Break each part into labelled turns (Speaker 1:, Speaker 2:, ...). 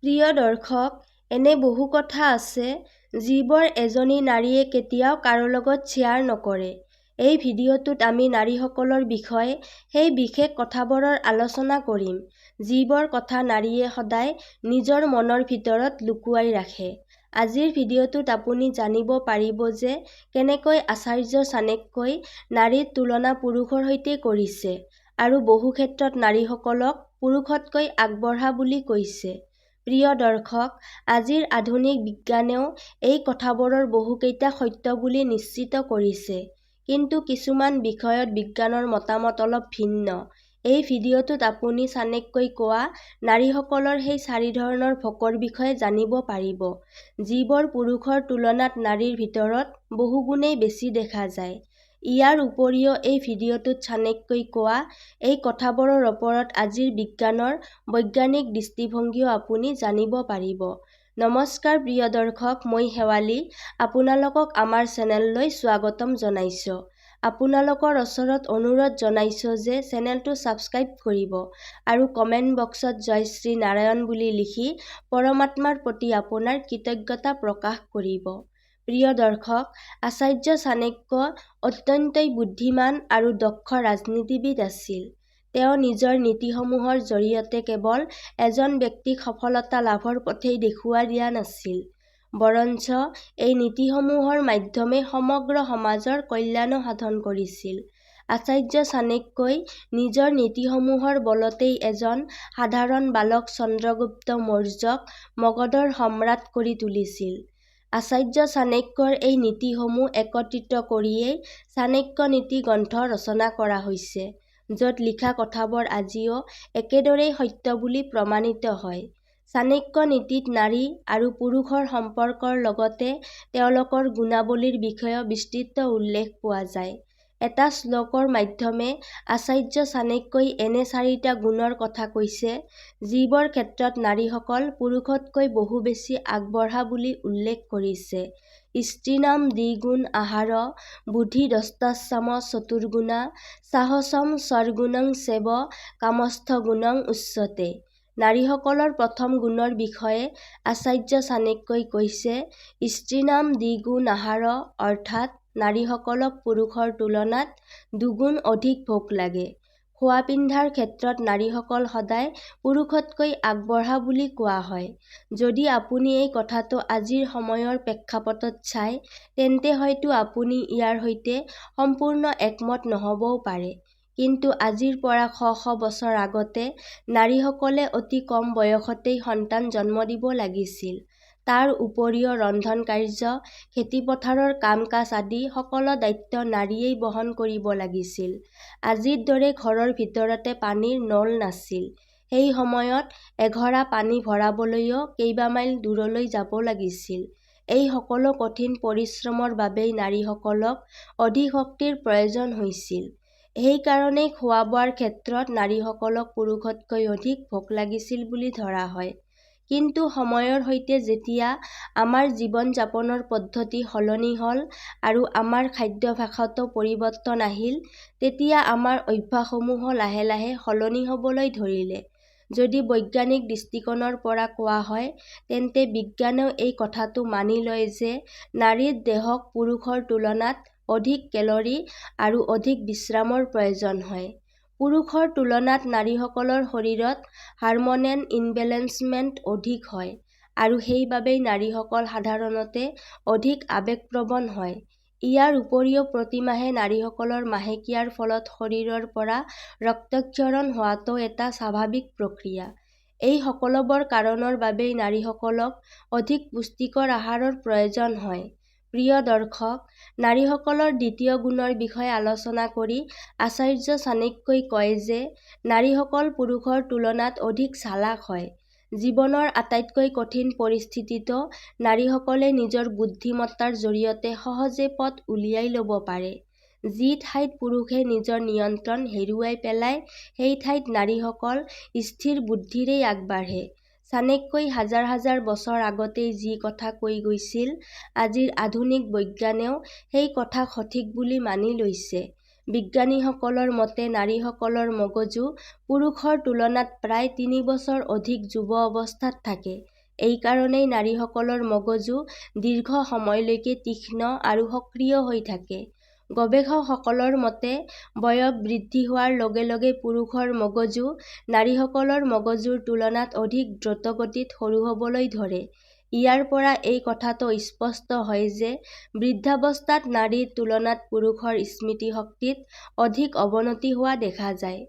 Speaker 1: প্ৰিয় দৰ্শক, এনে বহু কথা আছে যিবোৰ এজনী নাৰীয়ে কেতিয়াও কাৰো লগত শ্বেয়াৰ নকৰে। এই ভিডিঅ'টোত আমি নাৰীসকলৰ বিষয়ে সেই বিশেষ কথাবোৰৰ আলোচনা কৰিম, যিবোৰ কথা নাৰীয়ে সদায় নিজৰ মনৰ ভিতৰত লুকুৱাই ৰাখে। আজিৰ ভিডিঅ'টোত আপুনি জানিব পাৰিব যে কেনেকৈ আচাৰ্য চাণক্যই নাৰীৰ তুলনা পুৰুষৰ সৈতে কৰিছে আৰু বহু ক্ষেত্ৰত নাৰীসকলক পুৰুষতকৈ আগবঢ়া বুলি কৈছে। প্ৰিয় দৰ্শক, আজিৰ আধুনিক বিজ্ঞানেও এই কথাবোৰৰ বহুকেইটা সত্য বুলি নিশ্চিত কৰিছে। কিন্তু কিছুমান বিষয়ত বিজ্ঞানৰ মতামত অলপ ভিন্ন। এই ভিডিঅ'টোত আপুনি চাণক্যই কোৱা নাৰীসকলৰ সেই 4 ধৰণৰ ভোকৰ বিষয়ে জানিব পাৰিব, যিবোৰ পুৰুষৰ তুলনাত নাৰীৰ ভিতৰত বহুগুণেই বেছি দেখা যায়। ইয়াৰ উপৰিও এই ভিডিঅ'টোত চাণক্যই কোৱা এই কথাবোৰৰ ওপৰত আজিৰ বিজ্ঞানৰ বৈজ্ঞানিক দৃষ্টিভংগীও আপুনি জানিব পাৰিব। নমস্কাৰ প্ৰিয় দৰ্শক, মই শেৱালী আপোনালোকক আমাৰ চেনেললৈ স্বাগতম জনাইছোঁ। আপোনালোকৰ ওচৰত অনুৰোধ জনাইছোঁ যে চেনেলটো ছাবস্ক্ৰাইব কৰিব আৰু কমেণ্ট বক্সত জয় শ্ৰী নাৰায়ণ বুলি লিখি পৰমাত্মাৰ প্ৰতি আপোনাৰ কৃতজ্ঞতা প্ৰকাশ কৰিব। প্ৰিয় দৰ্শক, আচাৰ্য চাণক্য অত্যন্তই বুদ্ধিমান আৰু দক্ষ ৰাজনীতিবিদ আছিল। তেওঁ নিজৰ নীতিসমূহৰ জৰিয়তে কেৱল এজন ব্যক্তিক সফলতা লাভৰ পথেই দেখুৱাই দিয়া নাছিল, বৰঞ্চ এই নীতিসমূহৰ মাধ্যমে সমগ্ৰ সমাজৰ কল্যাণো সাধন কৰিছিল। আচাৰ্য চাণক্যই নিজৰ নীতিসমূহৰ বলতেই এজন সাধাৰণ বালক চন্দ্ৰগুপ্ত মৌৰ্যক মগধৰ সম্ৰাট কৰি তুলিছিল। আচাৰ্য চাণক্যৰ এই নীতিসমূহ একত্ৰিত কৰিয়েই চাণক্য নীতি গ্ৰন্থ ৰচনা কৰা হৈছে, য'ত লিখা কথাবোৰ আজিও একেদৰেই সত্য বুলি প্ৰমাণিত হয়। চাণক্য নীতিত নাৰী আৰু পুৰুষৰ সম্পৰ্কৰ লগতে তেওঁলোকৰ গুণাৱলীৰ বিষয়েও বিস্তৃত উল্লেখ পোৱা যায়। এটা শ্লোকৰ মাধ্যমে আচাৰ্য চাণক্যই এনে 4টা গুণৰ কথা কৈছে, যিবোৰ ক্ষেত্ৰত নাৰীসকল পুৰুষতকৈ বহু বেছি আগবঢ়া বুলি উল্লেখ কৰিছে। স্ত্ৰীণাম দ্বিগুণ আহাৰ বুদ্ধিদষ্টাস্যাম চতুৰ্গুণা সাহসম স্বৰ্গুণং চেব কামস্থগুণং উচ্যতে। নাৰীসকলৰ প্ৰথম গুণৰ বিষয়ে আচাৰ্য চাণক্যই কৈছে, স্ত্ৰীণাম দ্বিগুণ আহাৰ, অৰ্থাৎ নাৰীসকলক পুৰুষৰ তুলনাত দুগুণ অধিক ভোক লাগে। খোৱা পিন্ধাৰ ক্ষেত্ৰত নাৰীসকল সদায় পুৰুষতকৈ আগবঢ়া বুলি কোৱা হয়। যদি আপুনি এই কথাটো আজিৰ সময়ৰ প্ৰেক্ষাপটত চায়, তেন্তে হয়তো আপুনি ইয়াৰ সৈতে সম্পূৰ্ণ একমত নহ'বও পাৰে। কিন্তু আজিৰ পৰা শ বছৰ আগতে নাৰীসকলে অতি কম বয়সতেই সন্তান জন্ম দিব লাগিছিল। তাৰ উপৰিও ৰন্ধন কাৰ্য, খেতিপথাৰৰ কাম-কাজ আদি সকলো দায়িত্ব নাৰীয়েই বহন কৰিব লাগিছিল। আজিৰ দৰে ঘৰৰ ভিতৰতে পানীৰ নল নাছিল। সেই সময়ত এঘৰা পানী ভৰাবলৈও কেইবামাইল দূৰলৈ যাব লাগিছিল। এই সকলো কঠিন পৰিশ্ৰমৰ বাবেই নাৰীসকলক অধিক শক্তিৰ প্ৰয়োজন হৈছিল। সেই কাৰণেই খোৱা-বোৱাৰ ক্ষেত্ৰত নাৰীসকলক পুৰুষতকৈ অধিক ভোক লাগিছিল বুলি ধৰা হয়। কিন্তু সময়ৰ সৈতে যেতিয়া আমাৰ জীৱন-যাপনৰ পদ্ধতি সলনি হ'ল আৰু আমাৰ খাদ্যাভ্যাসতো পৰিৱৰ্তন আহিল, তেতিয়া আমাৰ অভ্যাসসমূহো লাহে লাহে সলনি হ'বলৈ ধৰিলে। যদি বৈজ্ঞানিক দৃষ্টিকোণৰ পৰা কোৱা হয়, তেন্তে বিজ্ঞানেও এই কথাটো মানি লয় যে নাৰীৰ দেহক পুৰুষৰ তুলনাত অধিক কেলৰি আৰু অধিক বিশ্ৰামৰ প্ৰয়োজন হয়। পুৰুষৰ তুলনাত নাৰীসকলৰ শৰীৰত হাৰম'নেল ইনবেলেন্সমেণ্ট অধিক হয় আৰু সেইবাবেই নাৰীসকল সাধাৰণতে অধিক আৱেগপ্ৰৱণ হয়। ইয়াৰ উপৰিও প্ৰতি মাহে নাৰীসকলৰ মাহেকীয়াৰ ফলত শৰীৰৰ পৰা ৰক্তক্ষৰণ হোৱাটো এটা স্বাভাৱিক প্ৰক্ৰিয়া। এই সকলোবোৰ কাৰণৰ বাবেই নাৰীসকলক অধিক পুষ্টিকৰ আহাৰৰ প্ৰয়োজন হয়। প্ৰিয় দৰ্শক, নাৰীসকলৰ দ্বিতীয় গুণৰ বিষয়ে আলোচনা কৰি আচাৰ্য চাণক্যই কয় যে নাৰীসকল পুৰুষৰ তুলনাত অধিক চালাক হয়। জীৱনৰ আটাইতকৈ কঠিন পৰিস্থিতিতো নাৰীসকলে নিজৰ বুদ্ধিমত্তাৰ জৰিয়তে সহজে পথ উলিয়াই ল'ব পাৰে। যি ঠাইত পুৰুষে নিজৰ নিয়ন্ত্ৰণ হেৰুৱাই পেলায়, সেই ঠাইত নাৰীসকল স্থিৰ বুদ্ধিৰেই আগবাঢ়ে। চাণক্যই হাজাৰ হাজাৰ বছৰ আগতেই যি কথা কৈ গৈছিল, আজিৰ আধুনিক বৈজ্ঞানেও সেই কথাক সঠিক বুলি মানি লৈছে। বিজ্ঞানীসকলৰ মতে নাৰীসকলৰ মগজু পুৰুষৰ তুলনাত প্ৰায় 3 বছৰ অধিক যুৱ অৱস্থাত থাকে। এই কাৰণেই নাৰীসকলৰ মগজু দীৰ্ঘ সময়লৈকে তীক্ষ্ণ আৰু সক্ৰিয় হৈ থাকে। গৱেষকসকলৰ মতে বয়স বৃদ্ধি হোৱাৰ লগে লগে পুৰুষৰ মগজু নাৰীসকলৰ মগজুৰ তুলনাত অধিক দ্ৰুতগতিত সৰু হ'বলৈ ধৰে। ইয়াৰ পৰা এই কথাটো স্পষ্ট হয় যে বৃদ্ধাৱস্থাত নাৰীৰ তুলনাত পুৰুষৰ স্মৃতিশক্তিত অধিক অৱনতি হোৱা দেখা যায়।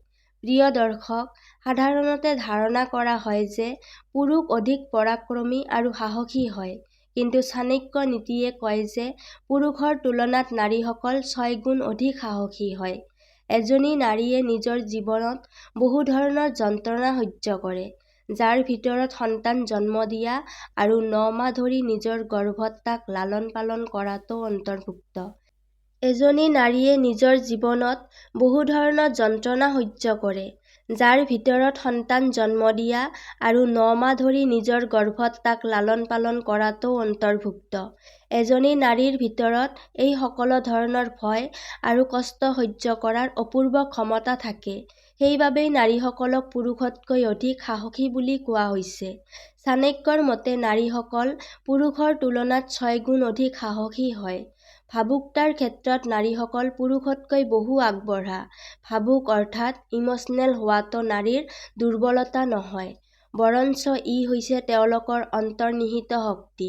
Speaker 1: প্ৰিয় দৰ্শক, সাধাৰণতে ধাৰণা কৰা হয় যে পুৰুষ অধিক পৰাক্ৰমী আৰু সাহসী হয়। কিন্তু চাণক্য নীতিয়ে কয় যে পুৰুষৰ তুলনাত নাৰীসকল 6 গুণ অধিক সাহসী হয়। এজনী নাৰীয়ে নিজৰ জীৱনত বহু ধৰণৰ যন্ত্ৰণা সহ্য কৰে, যাৰ ভিতৰত সন্তান জন্ম দিয়া আৰু 9 মাহ ধৰি নিজৰ গৰ্ভত তাক লালন-পালন কৰাটো অন্তৰ্ভুক্ত। এজনী নাৰীয়ে নিজৰ জীৱনত বহু ধৰণৰ যন্ত্ৰণা সহ্য কৰে, যাৰ ভিতৰত সন্তান জন্ম দিয়া আৰু 9 মাহ ধৰি নিজৰ গৰ্ভত তাক লালন-পালন কৰাটো অন্তৰ্ভুক্ত। এজনী নাৰীৰ ভিতৰত এই সকলো ধৰণৰ ভয় আৰু কষ্ট সহ্য কৰাৰ অপূৰ্ব ক্ষমতা থাকে। সেইবাবেই নাৰীসকলক পুৰুষতকৈ অধিক সাহসী বুলি কোৱা হৈছে। চাণক্যৰ মতে নাৰীসকল পুৰুষৰ তুলনাত 6 গুণ অধিক সাহসী হয়। ভাবুকতাৰ ক্ষেত্ৰত নাৰীসকল পুৰুষতকৈ বহু আগবঢ়া। ভাবুক অৰ্থাৎ ইম'চনেল হোৱাটো নাৰীৰ দুৰ্বলতা নহয়, বৰঞ্চ ই হৈছে তেওঁলোকৰ অন্তৰ্নিহিত শক্তি।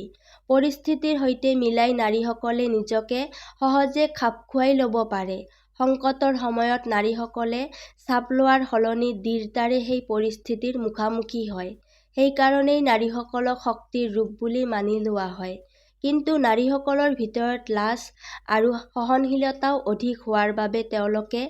Speaker 1: পৰিস্থিতিৰ সৈতে মিলাই নাৰীসকলে নিজকে সহজে খাপ খুৱাই ল'ব পাৰে। সংকটৰ সময়ত নাৰীসকলে চাপ লোৱাৰ সলনি দৃঢ়তাৰে সেই পৰিস্থিতিৰ মুখামুখি হয়। সেইকাৰণেই নাৰীসকলক শক্তিৰ ৰূপ বুলি মানি লোৱা হয়। কিন্তু নাৰীসকলৰ ভিতৰত লাজ আৰু সহনশীলতাও অধিক হোৱাৰ বাবে তেওঁলোকে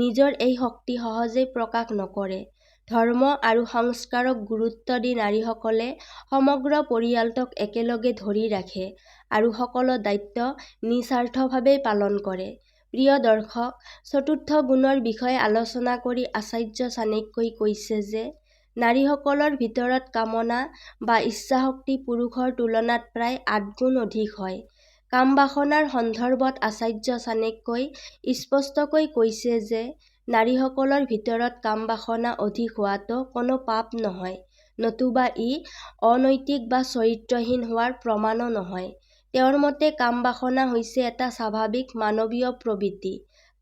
Speaker 1: নিজৰ এই শক্তি সহজে প্ৰকাশ নকৰে। ধৰ্ম আৰু সংস্কাৰক গুৰুত্ব দি নাৰীসকলে সমগ্ৰ পৰিয়ালটোক একেলগে ধৰি ৰাখে আৰু সকলো দায়িত্ব নিস্বাৰ্থভাৱে পালন কৰে। প্ৰিয় দৰ্শক, চতুৰ্থ গুণৰ বিষয়ে আলোচনা কৰি আচাৰ্য চাণক্যই কৈছে যে নাৰীসকলৰ ভিতৰত কামনা বা ইচ্ছাশক্তি পুৰুষৰ তুলনাত প্ৰায় 8 গুণ অধিক হয়। কামবাসনাৰ সন্দৰ্ভত আচাৰ্য চাণক্যই স্পষ্টকৈ কৈছে যে নাৰীসকলৰ ভিতৰত কামবাসনা অধিক হোৱাটো কোনো পাপ নহয়, নতুবা ই অনৈতিক বা চৰিত্ৰহীন হোৱাৰ প্ৰমাণো নহয়। তেওঁৰ মতে কামবাসনা হৈছে এটা স্বাভাৱিক মানৱীয় প্ৰবৃত্তি।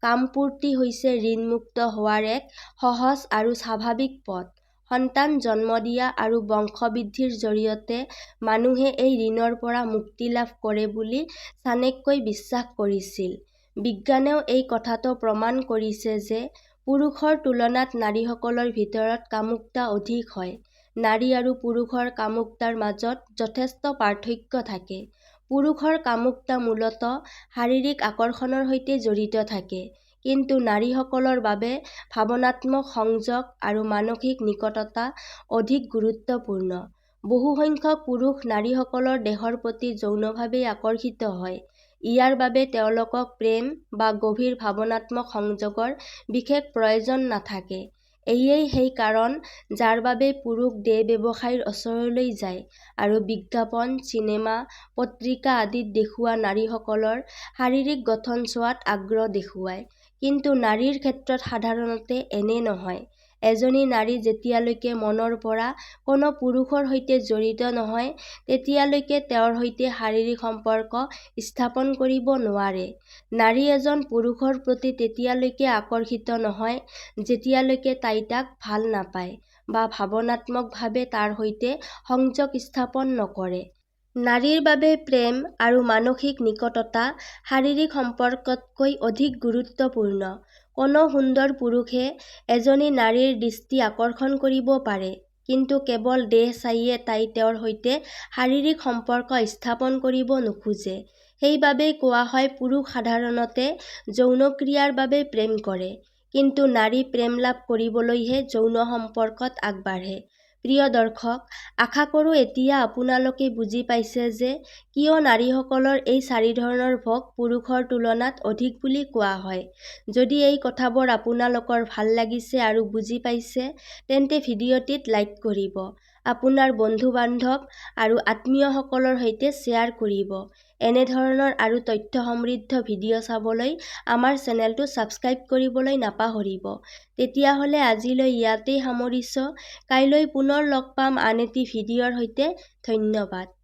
Speaker 1: কামপূৰ্তি হৈছে ঋণমুক্ত হোৱাৰ এক সহজ আৰু স্বাভাৱিক পথ। সন্তান জন্ম দিয়া আৰু বংশবৃদ্ধিৰ জৰিয়তে মানুহে এই ঋণৰ পৰা মুক্তি লাভ কৰে বুলি চাণক্যই বিশ্বাস কৰিছিল। বিজ্ঞানেও এই কথাটো প্ৰমাণ কৰিছে যে পুৰুষৰ তুলনাত নাৰীসকলৰ ভিতৰত কামুকতা অধিক হয়। নাৰী আৰু পুৰুষৰ কামুকতাৰ মাজত যথেষ্ট পাৰ্থক্য থাকে। পুৰুষৰ কামুকতা মূলতঃ শাৰীৰিক আকৰ্ষণৰ সৈতে জড়িত থাকে, কিন্তু নাৰীসকলৰ বাবে ভাৱনাত্মক সংযোগ আৰু মানসিক নিকটতা অধিক গুৰুত্বপূৰ্ণ। বহু সংখ্যক পুৰুষ নাৰীসকলৰ দেহৰ প্ৰতি যৌনভাৱে আকৰ্ষিত হয়। ইয়াৰ বাবে তেওঁলোকক প্ৰেম বা গভীৰ ভাৱনাত্মক সংযোগৰ বিশেষ প্ৰয়োজন নাথাকে। এয়েই সেই কাৰণ যাৰ বাবে পুৰুষ দেহ ব্যৱসায়ীৰ ওচৰলৈ যায় আৰু বিজ্ঞাপন, চিনেমা, পত্ৰিকা আদিত দেখুওৱা নাৰীসকলৰ শাৰীৰিক গঠন চোৱাত আগ্ৰহ দেখুৱায়। কিন্তু নাৰীৰ ক্ষেত্ৰত সাধাৰণতে এনে নহয়। এজনী নাৰী যেতিয়ালৈকে মনৰ পৰা কোনো পুৰুষৰ সৈতে জড়িত নহয়, তেতিয়ালৈকে তেওঁৰ সৈতে শাৰীৰিক সম্পৰ্ক স্থাপন কৰিব নোৱাৰে। নাৰী এজন পুৰুষৰ প্ৰতি তেতিয়ালৈকে আকৰ্ষিত নহয়, যেতিয়ালৈকে তাই তাক ভাল নাপায় বা ভাৱনাত্মকভাৱে তাৰ সৈতে সংযোগ স্থাপন নকৰে। নাৰীৰ বাবে প্ৰেম আৰু মানসিক নিকটতা শাৰীৰিক সম্পৰ্কতকৈ অধিক গুৰুত্বপূৰ্ণ। কোনো সুন্দৰ পুৰুষে এজনী নাৰীৰ দৃষ্টি আকৰ্ষণ কৰিব পাৰে, কিন্তু কেৱল দেহ চাইয়ে তাই তেওঁৰ সৈতে শাৰীৰিক সম্পৰ্ক স্থাপন কৰিব নোখোজে। সেইবাবেই কোৱা হয় পুৰুষ সাধাৰণতে যৌনক্ৰিয়াৰ বাবে প্ৰেম কৰে, কিন্তু নাৰী প্ৰেম লাভ কৰিবলৈহে যৌন সম্পৰ্কত আগবাঢ়ে। প্ৰিয় দৰ্শক, আশা কৰোঁ এতিয়া আপোনালোকে বুজি পাইছে যে কিয় নাৰীসকলৰ এই 4 ধৰণৰ ভোগ পুৰুষৰ তুলনাত অধিক বুলি কোৱা হয়। যদি এই কথাবোৰ আপোনালোকৰ ভাল লাগিছে আৰু বুজি পাইছে, তেন্তে ভিডিঅ'টিত লাইক কৰিব আপোনাৰ বন্ধু-বান্ধৱ আৰু আত্মীয়সকলৰ সৈতে শ্বেয়াৰ কৰিব। এনেধৰণৰ আৰু তথ্য সমৃদ্ধ ভিডিঅ' চাবলৈ আমাৰ চেনেলটো ছাবস্ক্ৰাইব কৰিবলৈ নাপাহৰিব। তেতিয়াহ'লে আজিলৈ ইয়াতেই সামৰিছোঁ। কাইলৈ পুনৰ লগ পাম আন এটি ভিডিঅ'ৰ সৈতে। ধন্যবাদ।